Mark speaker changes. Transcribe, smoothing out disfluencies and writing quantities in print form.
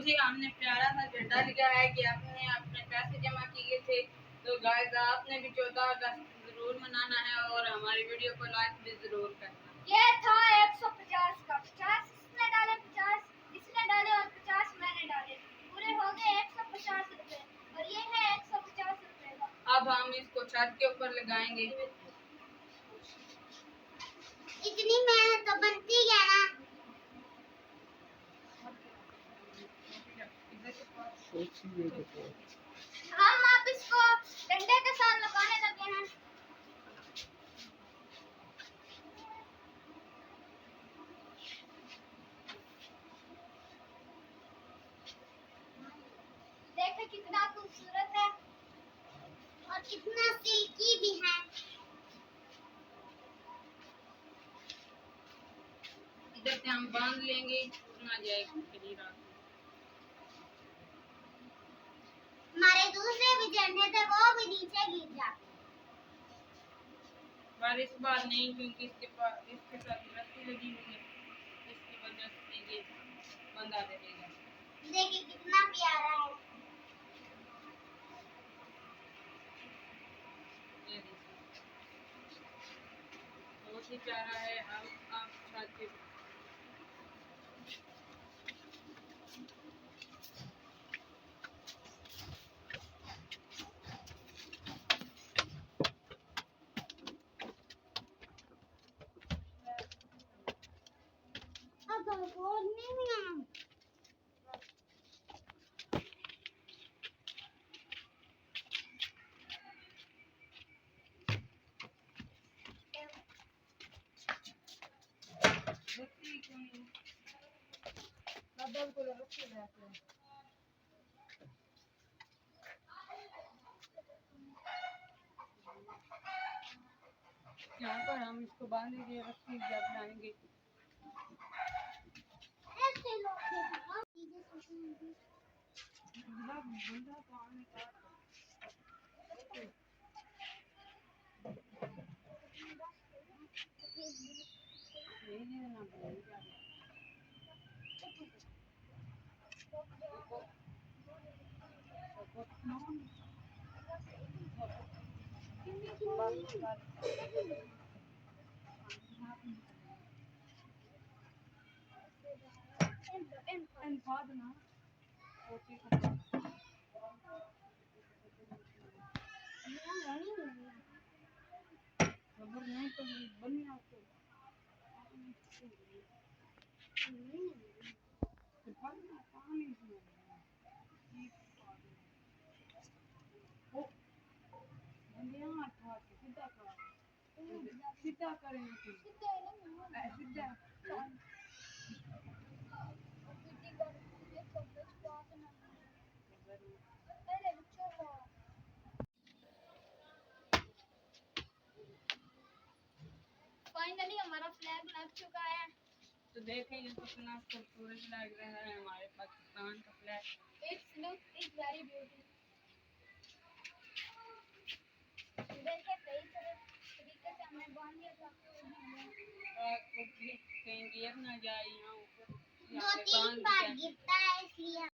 Speaker 1: बहुत ही हमने प्यारा सा झंडा लिया है कि आपने अपने पैसे जमा किए थे। तो गाइस आपने भी 14 अगस्त जरूर मनाना है और हमारी वीडियो को लाइक भी जरूर करना।
Speaker 2: ये था 150 का, 50 इसने डाले, 50 इसने डाले और 50 मैंने डाले, पूरे हो गए 150 रुपए। और ये है 150 रुपए का।
Speaker 1: अब हम इसको छत के ऊपर लगाएंगे।
Speaker 2: इतनी मेहनत तो बनती है ना। हम आप इसको डंडे के साथ लगाने लगे हैं। देखो कितना खूबसूरत है और कितना सिल्की भी है।
Speaker 1: इधर से हम बांध लेंगे ना जाए
Speaker 2: हमारे दूसरे भी झंडे थे वो भी नीचे गिर जाते।
Speaker 1: पर इस बार नहीं, क्योंकि इसके साथ रस्सी लगी हुई है, इसकी वजह से ये बंधा रहेगा।
Speaker 2: देखिए कितना प्यारा है।
Speaker 1: ये देखिए बहुत ही प्यारा है। अब आप छत के यहाँ पर हम इसको बांधेंगे, रस्सी जब लाएंगे। सीधा करेंगे
Speaker 2: फाइनली हमारा फ्लैग लग चुका है।
Speaker 1: तो देखें ये कितना खूबसूरत लग रहा है हमारे पाकिस्तान का flag.
Speaker 2: It's look is very beautiful. देखिए कई तरीके से हमने बांध दिया था।
Speaker 1: कहीं गिर ना जाए यहाँ ऊपर।
Speaker 2: 2-3 बार गिरता है इसलिए